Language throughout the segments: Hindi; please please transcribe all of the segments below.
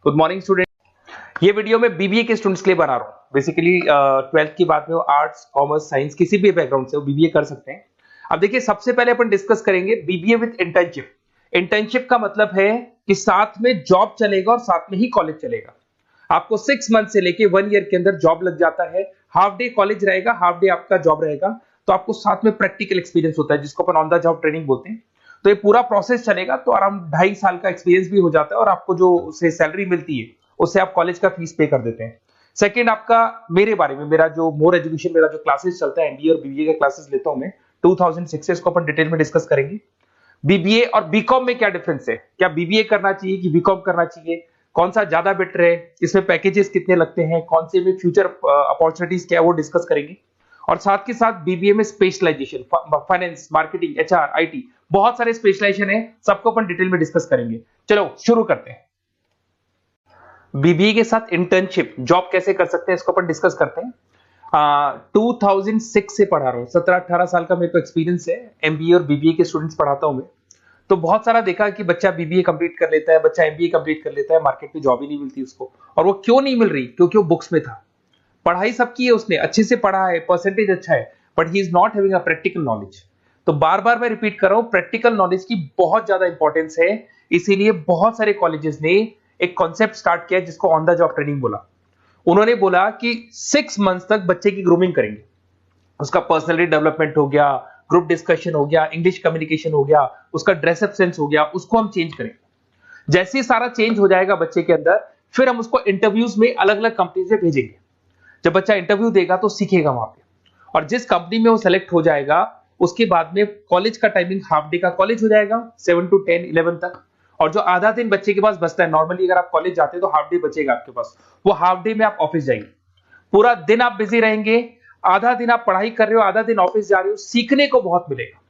Good morning student. ये वीडियो मैं बीबीए के स्टूडेंट्स के लिए बना रहा हूँ। बेसिकली 12th की बात में वो आर्ट्स, कॉमर्स, साइंस किसी भी बैकग्राउंड से वो बीबीए कर सकते हैं। अब देखिए, सबसे पहले अपन डिस्कस करेंगे बीबीए विद इंटर्नशिप। इंटर्नशिप का मतलब है कि साथ में जॉब चलेगा और साथ में ही कॉलेज चलेगा। आपको 6 मंथ से लेके 1 ईयर के अंदर जॉब लग जाता है। हाफ डे कॉलेज रहेगा, हाफ डे आपका जॉब रहेगा, तो आपको साथ में प्रैक्टिकल एक्सपीरियंस होता है जिसको अपन ऑन द जॉब ट्रेनिंग बोलते हैं। तो ये पूरा प्रोसेस चलेगा तो अराउंड 2.5 साल का एक्सपीरियंस भी हो जाता है और आपको जो उसे सैलरी मिलती है उससे आप कॉलेज का फीस पे कर देते हैं। सेकंड, आपका मेरे बारे में, मेरा जो मोर एजुकेशन, मेरा जो क्लासेस चलता है एमबीए और बीबीए का क्लासेस लेता हूं मैं 2006 से, इसको अपन डिटेल में डिस्कस करेंगे। बीबीए और बीकॉम में क्या डिफरेंस है, क्या बीबीए करना चाहिए कि बीकॉम करना चाहिए, कौन सा ज्यादा बेटर है, इसमें पैकेजेस कितने लगते हैं, कौन से में फ्यूचर अपॉर्चुनिटीज क्या है वो डिस्कस करेंगे। और साथ के साथ बीबीए में specialization, finance, marketing, HR, IT, बहुत सारे स्पेशलाइजेशन है, सबको अपन डिटेल में डिस्कस करेंगे। चलो शुरू करते हैं। बीबीए के साथ इंटर्नशिप, जॉब कैसे कर सकते हैं, इसको अपन डिस्कस करते हैं। 2006 से पढ़ा रहा हूँ, 17-18 साल का मेरे को एक्सपीरियंस है। एमबीए और बीबीए के स्टूडेंट्स पढ़ाता हूँ मैं। तो बहुत सारा देखा कि बच्चा बीबीए कंप्लीट कर लेता है, बच्चा एमबीए कंप्लीट कर लेता है, मार्केट में जॉब ही नहीं मिलती उसको। और वो क्यों नहीं मिल रही? क्योंकि वो बुक्स में था। पढ़ाई सबकी है, उसने अच्छे से पढ़ा है, परसेंटेज अच्छा है, but he is not having a practical knowledge. तो बार बार मैं रिपीट कर रहा हूं, प्रैक्टिकल नॉलेज की बहुत ज्यादा इंपॉर्टेंस है। इसीलिए बहुत सारे कॉलेजेस ने एक कॉन्सेप्ट स्टार्ट किया जिसको ऑन द जॉब ट्रेनिंग बोला। उन्होंने बोला कि 6 मंथ्स तक बच्चे की ग्रूमिंग करेंगे, उसका पर्सनैलिटी डेवलपमेंट हो गया, ग्रुप डिस्कशन हो गया, इंग्लिश कम्युनिकेशन हो गया, उसका ड्रेसअप सेंस हो गया, उसको हम चेंज करेंगे। जैसे ही सारा चेंज हो जाएगा बच्चे के अंदर, फिर हम उसको इंटरव्यूज में अलग अलग कंपनीज में भेजेंगे। जब बच्चा इंटरव्यू देगा तो सीखेगा वहां पे, और जिस कंपनी में वो सेलेक्ट हो जाएगा उसके बाद में कॉलेज का टाइमिंग हाफ डे का कॉलेज हो जाएगा, 7 to 10, 11 तक। और जो आधा दिन बच्चे के पास बचता है, नॉर्मली अगर आप कॉलेज जाते हैं तो हाफ डे बचेगा आपके पास, वो हाफ डे में आप ऑफिस जाएंगे। पूरा दिन आप बिजी रहेंगे, आधा दिन आप पढ़ाई कर रहे हो, आधा दिन ऑफिस जा रहे हो, सीखने को बहुत मिलेगा,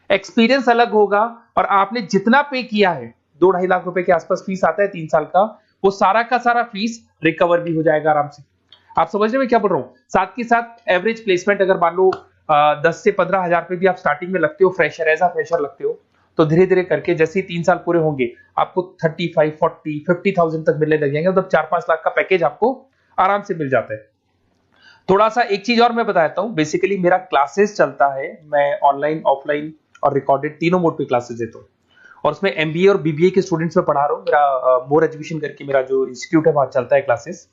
एक्सपीरियंस अलग होगा। और आपने जितना पे किया है, 2-2.5 लाख रुपए के आसपास फीस आता है 3 साल का, वो सारा का सारा फीस रिकवर भी हो जाएगा आराम से। आप समझ रहे हैं क्या बोल रहा हूं? साथ के साथ एवरेज प्लेसमेंट अगर मान लो 10 से 15 हजार रुपए भी आप स्टार्टिंग में लगते हो, फ्रेशर, एज अ फ्रेशर लगते हो, तो धीरे धीरे करके जैसे ही 3 साल पूरे होंगे आपको 35, 40, 50,000 तक मिलने लग जाएंगे। मतलब 4-5 लाख का पैकेज आपको आराम से मिल जाता है। थोड़ा सा एक चीज और मैं बताता हूँ। बेसिकली मेरा क्लासेस चलता है, मैं ऑनलाइन, ऑफलाइन और रिकॉर्डेड तीनों मोड पे क्लासेस देता हूँ, और उसमें एमबीए और बीबीए के स्टूडेंट्स में पढ़ा रहा हूँ। मेरा मोर एजुकेशन करके मेरा जो इंस्टीट्यूट है वहां चलता है क्लासेस।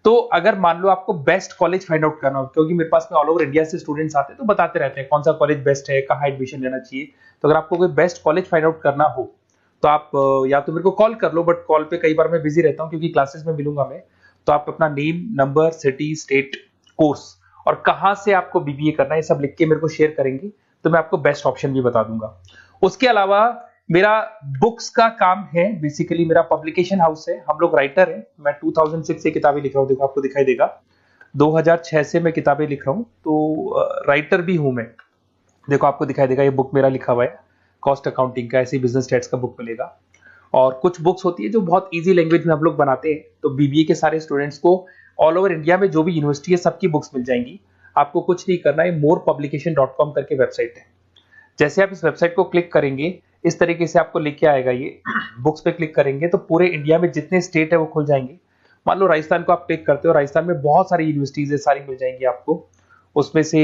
तो अगर मान लो आपको बेस्ट कॉलेज फाइंड आउट करना हो, क्योंकि मेरे पास में ऑल ओवर इंडिया से स्टूडेंट्स आते हैं तो बताते रहते हैं कौन सा कॉलेज बेस्ट है, कहाँ एडमिशन लेना चाहिए। तो अगर आपको कोई बेस्ट कॉलेज फाइंड आउट करना हो तो आप या तो मेरे को कॉल कर लो, बट कॉल पे कई बार मैं बिजी रहता हूँ क्योंकि क्लासेस में मिलूंगा मैं। तो आप अपना name, number, city, state, course और कहाँ से आपको बीबीए करना है, ये सब लिख के मेरे को शेयर करेंगे तो मैं आपको बेस्ट ऑप्शन भी बता दूंगा। उसके अलावा मेरा बुक्स का काम है। बेसिकली मेरा पब्लिकेशन हाउस है, हम लोग राइटर हैं। मैं 2006 से किताबें लिख रहा हूँ, देखो आपको दिखाई देगा। 2006 से मैं किताबें लिख रहा हूँ, तो राइटर भी हूं मैं। देखो आपको दिखाई देगा, ये बुक मेरा लिखा हुआ है, कॉस्ट अकाउंटिंग का, ऐसे बिजनेस स्टैट्स का बुक मिलेगा। और कुछ बुक्स होती है जो बहुत ईजी लैंग्वेज में हम लोग बनाते हैं, तो बीबीए के सारे स्टूडेंट्स को ऑल ओवर इंडिया में जो भी यूनिवर्सिटी है सबकी बुक्स मिल जाएंगी। आपको कुछ नहीं करना है, morepublication.com करके वेबसाइट है। जैसे आप इस वेबसाइट को क्लिक करेंगे, इस तरीके से आपको लेके आएगा। ये बुक्स पे क्लिक करेंगे तो पूरे इंडिया में जितने स्टेट है वो खुल जाएंगे। मान लो राजस्थान को आप क्लिक करते हो, राजस्थान में बहुत सारी यूनिवर्सिटीज है, सारी मिल जाएंगी आपको। उसमें से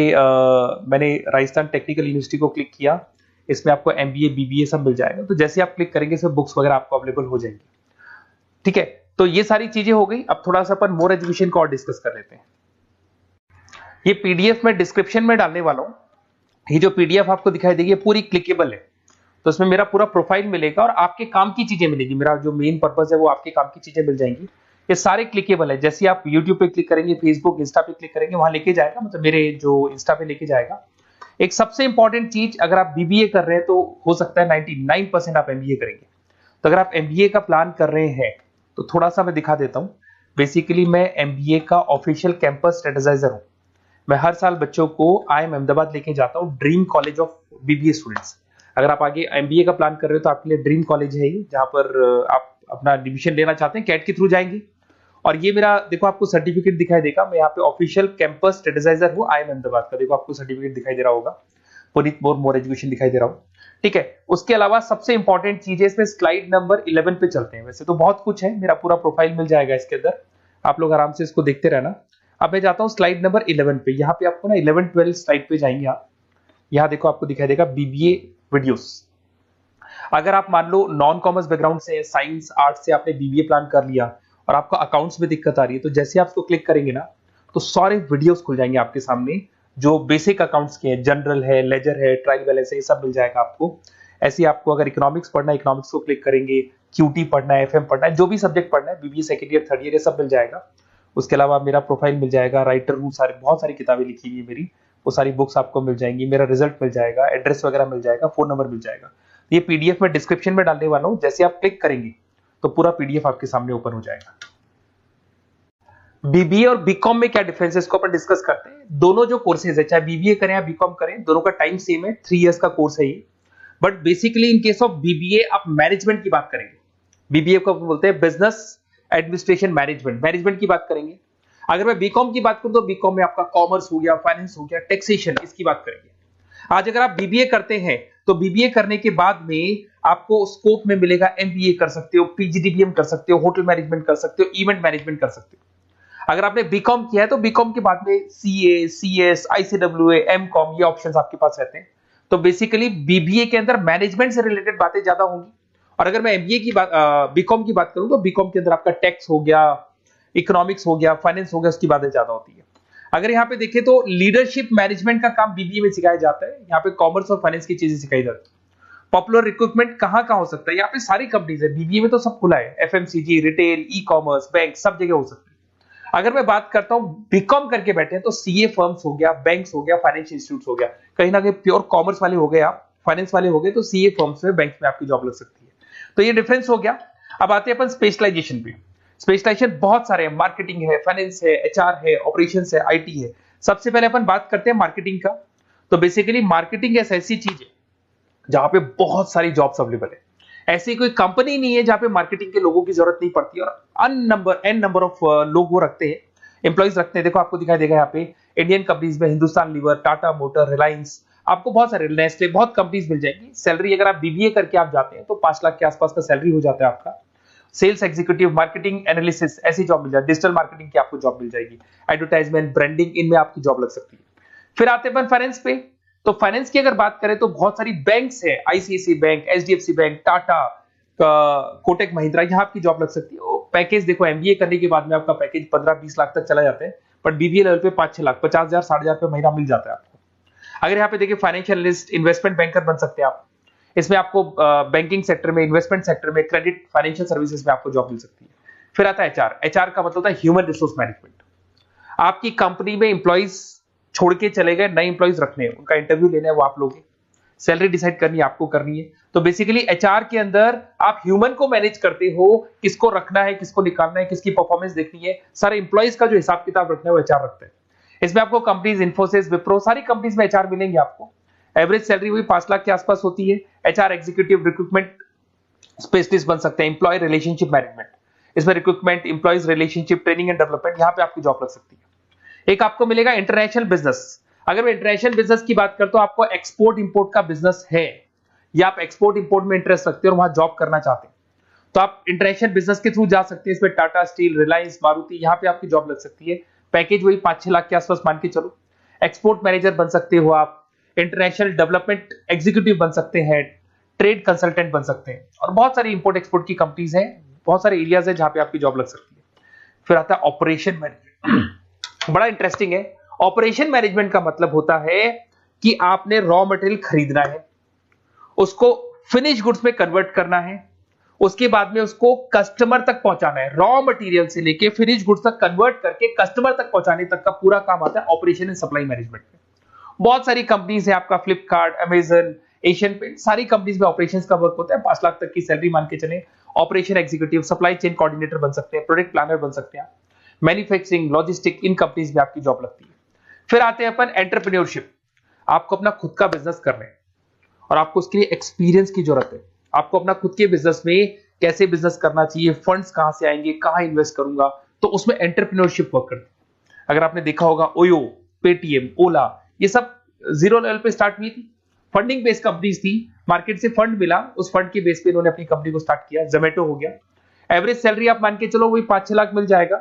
मैंने राजस्थान टेक्निकल यूनिवर्सिटी को क्लिक किया, इसमें आपको एमबीए, बीबीए सब मिल जाएगा। तो जैसे आप क्लिक करेंगे इसमें बुक्स वगैरह आपको अवेलेबल हो जाएंगी। ठीक है, तो ये सारी चीजें हो गई। अब थोड़ा सा अपन मोर एजुकेशन को और डिस्कस कर लेते हैं। ये पीडीएफ में डिस्क्रिप्शन में डालने वाला हूँ। ये जो पीडीएफ आपको दिखाई देगी पूरी क्लिकेबल है, तो इसमें मेरा पूरा प्रोफाइल मिलेगा और आपके काम की चीजें मिलेगी। मेरा जो मेन पर्पस है वो आपके काम की चीजें मिल जाएंगी। ये सारे क्लिकेबल है। जैसे आप YouTube पे क्लिक करेंगे, फेसबुक, इंस्टा पे क्लिक करेंगे, वहां लेके जाएगा, मतलब मेरे जो इंस्टा पे लेके जाएगा। एक सबसे इंपॉर्टेंट चीज, अगर आप बीबीए कर रहे हैं तो हो सकता है 99% आप एमबीए करेंगे। तो अगर आप एमबीए का प्लान कर रहे हैं तो थोड़ा सा मैं दिखा देता हूँ। बेसिकली मैं एमबीए का ऑफिशियल कैंपस स्ट्रेटेजाइजर हूँ। मैं हर साल बच्चों को IIM अहमदाबाद लेके जाता हूँ, dream college of BBA students. अगर आप आगे एमबीए का प्लान कर रहे हो तो आपके लिए ड्रीम कॉलेज है ये, जहां पर आप अपना एडमिशन लेना चाहते हैं, कैट के थ्रू जाएंगे। और ये मेरा, देखो आपको सर्टिफिकेट दिखाई देगा, मैं यहाँ पे ऑफिशियल कैंपस स्ट्रेटेजाइजर हूँ IIM अहमदाबाद का। देखो आपको सर्टिफिकेट दिखाई दे रहा होगा, पुनीत मोर एजुकेशन दिखाई दे रहा हूँ। ठीक है। उसके अलावा सबसे इंपॉर्टेंट चीज है इसमें, स्लाइड नंबर 11 पे चलते हैं। वैसे तो बहुत कुछ है, मेरा पूरा प्रोफाइल मिल जाएगा इसके अंदर, आप लोग आराम से इसको देखते रहना। अब मैं जाता हूँ स्लाइड नंबर 11 पे। यहाँ पे आपको ना 11-12 स्लाइड पे जाएंगे आप। यहाँ देखो आपको दिखाई देगा बीबीए वीडियोस। अगर आप मान लो नॉन कॉमर्स बैकग्राउंड से, साइंस आर्ट्स से आपने बीबीए प्लान कर लिया और आपको अकाउंट्स में दिक्कत आ रही है, तो जैसे आप इसको क्लिक करेंगे ना तो सारे वीडियोस खुल जाएंगे आपके सामने जो बेसिक अकाउंट्स के हैं, जनरल है, लेजर है, ट्रायल बैलेंस है, ये सब मिल जाएगा आपको। ऐसे आपको अगर इकोनॉमिक्स पढ़ना है, इकोनॉमिक्स को क्लिक करेंगे, क्यूटी पढ़ना है, एफएम पढ़ना है, जो भी सब्जेक्ट पढ़ना है, BBA second year third year, ये सब मिल जाएगा। उसके अलावा मेरा प्रोफाइल मिल जाएगा, राइटर हूँ, सारे बहुत सारी किताबें लिखी हुई है मेरी, वो सारी बुक्स आपको मिल जाएंगी, मेरा रिजल्ट मिल जाएगा, एड्रेस वगैरह मिल जाएगा, फोन नंबर मिल जाएगा। ये पीडीएफ में डिस्क्रिप्शन में डालने वाला हूँ, जैसे आप क्लिक करेंगे तो पूरा पीडीएफ आपके सामने ओपन हो जाएगा। बीबीए और बीकॉम में क्या डिफरेंस है इसको अपन डिस्कस करते हैं। दोनों जो कोर्सेज है, चाहे बीबीए करें या बीकॉम करें, दोनों का टाइम सेम है, 3 इयर्स का कोर्स है ये। But basically in case of BBA आप मैनेजमेंट की बात करेंगे। बीबीए को बोलते हैं बिजनेस एडमिनिस्ट्रेशन मैनेजमेंट, मैनेजमेंट की बात करेंगे। अगर मैं बीकॉम की बात करूं तो बीकॉम में आपका कॉमर्स हो गया, फाइनेंस हो गया, टैक्सेशन, इसकी बात करेंगे। आज अगर आप बीबीए करते हैं तो बीबीए करने के बाद में आपको स्कोप में मिलेगा एमबीए कर सकते हो, पीजीडीबीएम कर सकते हो, होटल मैनेजमेंट कर सकते हो, इवेंट मैनेजमेंट कर सकते हो। अगर आपने बीकॉम किया है तो बीकॉम के बाद में सीए, सीएस, आईसीडब्ल्यूए, एमकॉम, ये ऑप्शंस आपके पास रहते हैं। तो बेसिकली बीबीए के अंदर मैनेजमेंट से रिलेटेड बातें ज्यादा होंगी। और अगर मैं एमबीए की बात, बीकॉम की बात करूं तो बीकॉम के अंदर आपका टैक्स हो गया, इकोनॉमिक्स हो गया, फाइनेंस हो गया, उसकी बातें ज्यादा होती है। अगर यहाँ पे देखें तो लीडरशिप मैनेजमेंट का काम बीबीए में सिखाया जाता है। यहाँ पे कॉमर्स और फाइनेंस की चीजें सिखाई जाती है। पॉपुलर रिक्रूटमेंट कहाँ कहाँ हो सकता है, यहाँ पे सारी कंपनीज है, बीबीए में तो सब खुला है, FMCG, retail, e commerce, bank, सब जगह हो सकती है। अगर मैं बात करता हूं बीकॉम करके बैठे हैं तो सीए फर्म्स हो गया, बैंक्स हो गया, फाइनेंशियल इंस्टीट्यूट्स हो गया, कहीं ना कहीं प्योर कॉमर्स वाले हो गए आप, फाइनेंस वाले हो गए तो सीए फर्म्स में, बैंक्स में आपकी जॉब लग सकती है। तो ये डिफरेंस हो गया। अब आते हैं अपन स्पेशलाइजेशन पे। स्पेशलाइजेशन बहुत सारे हैं, मार्केटिंग है, फाइनेंस है, एचआर है, ऑपरेशंस है, आईटी है। सबसे पहले अपन बात करते हैं मार्केटिंग का। तो बेसिकली मार्केटिंग एक ऐसी चीज है जहां पे बहुत सारी जॉब्स अवेलेबल है। ऐसी कोई कंपनी नहीं है जहां पे मार्केटिंग के लोगों की जरूरत नहीं पड़ती, और एन नंबर ऑफ लोग वो रखते हैं, एम्प्लॉइज रखते हैं। देखो आपको दिखाई देगा यहाँ पे इंडियन कंपनीज में हिंदुस्तान लीवर, टाटा मोटर, रिलायंस, आपको बहुत सारे, नेस्ले, बहुत कंपनीज मिल जाएंगी। सैलरी अगर आप बीबीए करके आप जाते हैं तो 5 लाख के आसपास का सैलरी हो जाता है आपका। सेल्स एग्जीक्यूटिव, मार्केटिंग एनालिसिस, ऐसी जॉब मिल जाए, डिजिटल मार्केटिंग की आपको जॉब मिल जाएगी, एडवर्टाइजमेंट, ब्रांडिंग, इनमें आपकी जॉब लग सकती है। फिर आते हैं फाइनेंस पे। तो फाइनेंस की अगर बात करें तो बहुत सारी बैंक्स है, ICICI bank, HDFC bank, Tata, Kotak Mahindra, यहाँ आपकी जॉब लग सकती है। पैकेज देखो एमबीए करने के बाद में आपका पैकेज 15-20 लाख तक चला जाता है, बट बीबीए लेवल पे 5-6 लाख, 50,000, 60,000 रुपए महीना मिल जाता है आपको। अगर यहाँ पे देखिए फाइनेंशियल एनालिस्ट, इन्वेस्टमेंट बैंकर बन सकते हैं आप। इसमें आपको बैंकिंग सेक्टर में, इन्वेस्टमेंट सेक्टर में, क्रेडिट, फाइनेंशियल सर्विसेज में आपको जॉब मिल सकती है। फिर आता है एचआर। एचआर का मतलब होता है ह्यूमन रिसोर्स मैनेजमेंट। आपकी कंपनी में इंप्लॉइज छोड़ के चले गए, नए इंप्लॉइज रखने हैं, उनका इंटरव्यू लेना है, वो आप लोग, सैलरी डिसाइड करनी है, आपको करनी है। तो बेसिकली एचआर के अंदर आप ह्यूमन को मैनेज करते हो, किसको रखना है, किसको निकालना है, किसकी परफॉर्मेंस देखनी है, सारे इंप्लॉइज का जो हिसाब किताब रखना है वो एचआर रखते हैं। इसमें आपको कंपनीज, इन्फोसिस, विप्रो, सारी कंपनीज में एचआर मिलेंगे आपको। एवरेज सैलरी वही 5 लाख के आसपास होती है। एचआर एग्जीक्यूटिव, रिक्रूटमेंट स्पेशलिस्ट बन सकते हैं, एम्प्लॉय रिलेशनशिप मैनेजमेंट, इसमें recruitment, employees relationship, training and development, यहाँ पे आपकी जॉब लग सकती है। एक आपको मिलेगा इंटरनेशनल बिजनेस। अगर मैं इंटरनेशनल बिजनेस की बात करता हूं, आपको एक्सपोर्ट इंपोर्ट का बिजनेस है या आप एक्सपोर्ट इंपोर्ट में इंटरेस्ट रखते हो और वहां जॉब करना चाहते हैं, तो आप इंटरनेशनल बिजनेस के थ्रू जा सकते हैं। इसमें टाटा स्टील, रिलायंस, मारुति, यहाँ पे आपकी जॉब लग सकती है। पैकेज वही 5-6 लाख के आसपास मान के चलो। एक्सपोर्ट मैनेजर बन सकते हो आप, इंटरनेशनल डेवलपमेंट एग्जीक्यूटिव बन सकते हैं, ट्रेड कंसल्टेंट बन सकते हैं, और बहुत सारी इंपोर्ट एक्सपोर्ट की कंपनीज हैं, बहुत सारे एरियाज है जहां पे आपकी जॉब लग सकती है। फिर आता है ऑपरेशन मैनेजमेंट। बड़ा इंटरेस्टिंग है। ऑपरेशन मैनेजमेंट का मतलब होता है कि आपने रॉ मटेरियल खरीदना है, उसको फिनिश गुड्स में कन्वर्ट करना है, उसके बाद में उसको कस्टमर तक पहुंचाना है। रॉ मटेरियल से लेके फिनिश गुड्स तक कन्वर्ट करके कस्टमर तक पहुंचाने तक का पूरा काम आता है ऑपरेशन एंड सप्लाई मैनेजमेंट में। बहुत सारी कंपनीज है, आपका फ्लिपकार्ट, अमेजन, एशियन पेंट, सारी कंपनीज में ऑपरेशंस का वर्क होता है। 5 लाख तक की सैलरी मान के चले। Operation executive, supply chain coordinator बन सकते हैं, प्रोडक्ट प्लानर बन सकते हैं, मैन्युफैक्चरिंग, लॉजिस्टिक, इन कंपनीज में आपकी जॉब लगती है। फिर आते हैं अपन एंटरप्रेन्योरशिप। आपको अपना खुद का बिजनेस करना है और आपको उसके लिए एक्सपीरियंस की जरूरत है। आपको अपना खुद के बिजनेस में कैसे बिजनेस करना चाहिए, फंड्स कहां से आएंगे, कहां इन्वेस्ट करूंगा, तो उसमें एंटरप्रेन्योरशिप वर्क करती है। अगर आपने देखा होगा ओयो, पेटीएम, ओला, ये सब जीरो लेवल पे स्टार्ट हुई थी, फंडिंग बेस्ड कंपनीज थी, मार्केट से फंड मिला, उस फंड के बेस पे इन्होंने अपनी कंपनी को स्टार्ट किया। जोमेटो हो गया, एवरेज सैलरी आप मान के चलो वही 5-6 लाख मिल जाएगा।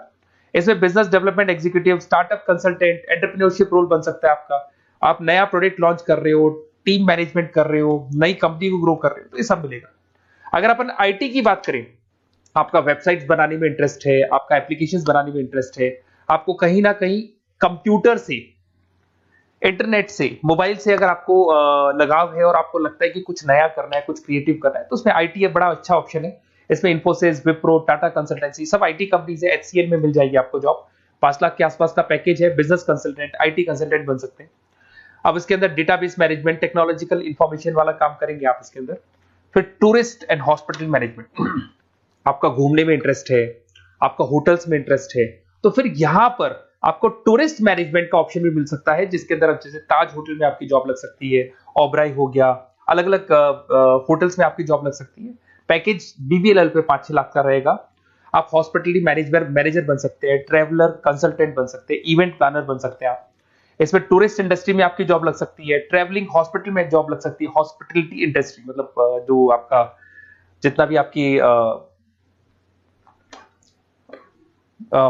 इसमें business development executive, startup consultant, entrepreneurship role बन सकता है आपका। आप नया प्रोडक्ट लॉन्च कर रहे हो, टीम मैनेजमेंट कर रहे हो, नई कंपनी को ग्रो कर रहे हो, तो ये सब मिलेगा। अगर अपन आईटी की बात करें, आपका वेबसाइट्स बनाने में इंटरेस्ट है, आपका एप्लीकेशंस बनाने में इंटरेस्ट है, आपको कहीं ना कहीं कंप्यूटर से, इंटरनेट से, मोबाइल से अगर आपको लगाव है और आपको लगता है कि कुछ नया करना है, कुछ क्रिएटिव करना है, तो उसमें आईटी एक बड़ा अच्छा ऑप्शन है। इसमें इन्फोसिस, विप्रो, टाटा कंसल्टेंसी, सब आईटी कंपनीज है। एचसीएल में मिल जाएगी आपको जॉब, 5 लाख के आसपास का पैकेज है। बिजनेस कंसल्टेंट, आईटी कंसल्टेंट बन सकते हैं। अब इसके अंदर डेटाबेस मैनेजमेंट, टेक्नोलॉजिकल इंफॉर्मेशन वाला काम करेंगे आप इसके अंदर। फिर टूरिस्ट एंड हॉस्पिटल मैनेजमेंट, आपका घूमने में इंटरेस्ट है, आपका होटल्स में इंटरेस्ट है, तो फिर यहां पर आपको टूरिस्ट मैनेजमेंट का ऑप्शन भी मिल सकता है, जिसके अंदर जैसे ताज होटल में आपकी जॉब लग सकती है, ओबराई हो गया, अलग अलग होटल्स में आपकी जॉब लग सकती है। पैकेज बीबीएलएल पे 5-6 लाख का रहेगा। आप हॉस्पिटलिटी मैनेजर बन सकते हैं, ट्रैवलर कंसल्टेंट बन सकते हैं, इवेंट प्लानर बन सकते हैं आप। इसमें टूरिस्ट इंडस्ट्री में आपकी जॉब लग सकती है, ट्रैवलिंग हॉस्पिटल में जॉब लग सकती है, हॉस्पिटलिटी इंडस्ट्री मतलब जो आपका जितना भी आपकी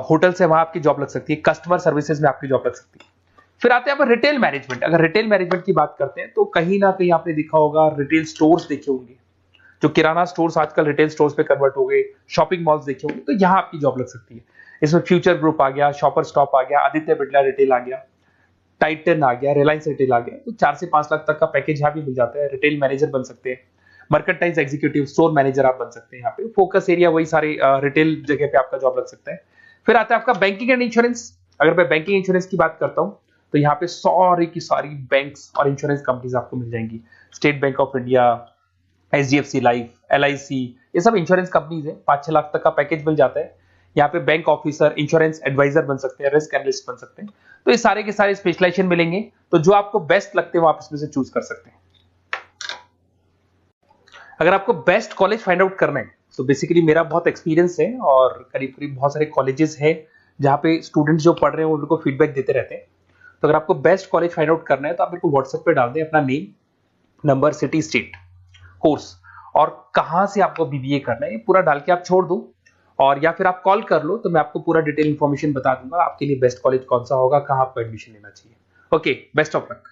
होटल से वहां आपकी जॉब लग सकती है, कस्टमर सर्विसेज में आपकी जॉब लग सकती है। फिर आते हैं आप रिटेल मैनेजमेंट। अगर रिटेल मैनेजमेंट की बात करते हैं तो कहीं ना कहीं आपने देखा होगा, रिटेल स्टोर्स देखे होंगे, जो किराना स्टोर्स आजकल रिटेल स्टोर्स पे कन्वर्ट हो गए, शॉपिंग मॉल्स देखे होंगे, तो यहां आपकी जॉब लग सकती है। इसमें फ्यूचर ग्रुप आ गया, शॉपर स्टॉप आ गया, आदित्य बिरला रिटेल आ गया, टाइटन आ गया, रिलायंस रिटेल आ गया, तो 4 से 5 लाख तक का पैकेज यहाँ भी मिल जाता है। रिटेल मैनेजर बन सकते हैं, मर्केंटाइज एग्जीक्यूटिव, स्टोर मैनेजर आप बन सकते हैं। यहाँ पे फोकस एरिया वही सारे रिटेल जगह पे आपका जॉब लग सकता है। फिर आता है आपका बैंकिंग एंड इंश्योरेंस। अगर मैं बैंकिंग इंश्योरेंस की बात करता हूँ तो यहाँ पे सारी की सारी बैंक्स और इंश्योरेंस कंपनीज आपको मिल जाएंगी। State bank of India, HDFC life, LIC, ये सब इंश्योरेंस कंपनीज है। 5-6 लाख तक का पैकेज मिल जाता है। यहाँ पे बैंक ऑफिसर, इंश्योरेंस एडवाइजर बन सकते हैं, रिस्क एनालिस्ट बन सकते हैं। तो ये सारे के सारे स्पेशलाइजेशन मिलेंगे, तो जो आपको बेस्ट लगते हैं वो आप इसमें से चूज कर सकते हैं। अगर आपको बेस्ट कॉलेज फाइंड आउट करना है तो बेसिकली मेरा बहुत एक्सपीरियंस है और करीब करीब बहुत सारे कॉलेजेस हैं जहाँ पे स्टूडेंट्स जो पढ़ रहे हैं उनको फीडबैक देते रहते हैं। तो अगर आपको बेस्ट कॉलेज फाइंड आउट करना है तो आप मेरे को व्हाट्सएप पे डाल दें अपना name, number, city, state, course और कहाँ से आपको बीबीए करना है, ये पूरा डाल के आप छोड़ दो, और या फिर आप कॉल कर लो तो मैं आपको पूरा डिटेल इंफॉर्मेशन बता दूंगा आपके लिए बेस्ट कॉलेज कौन सा होगा, कहाँ आपको एडमिशन लेना चाहिए। Okay, best of luck.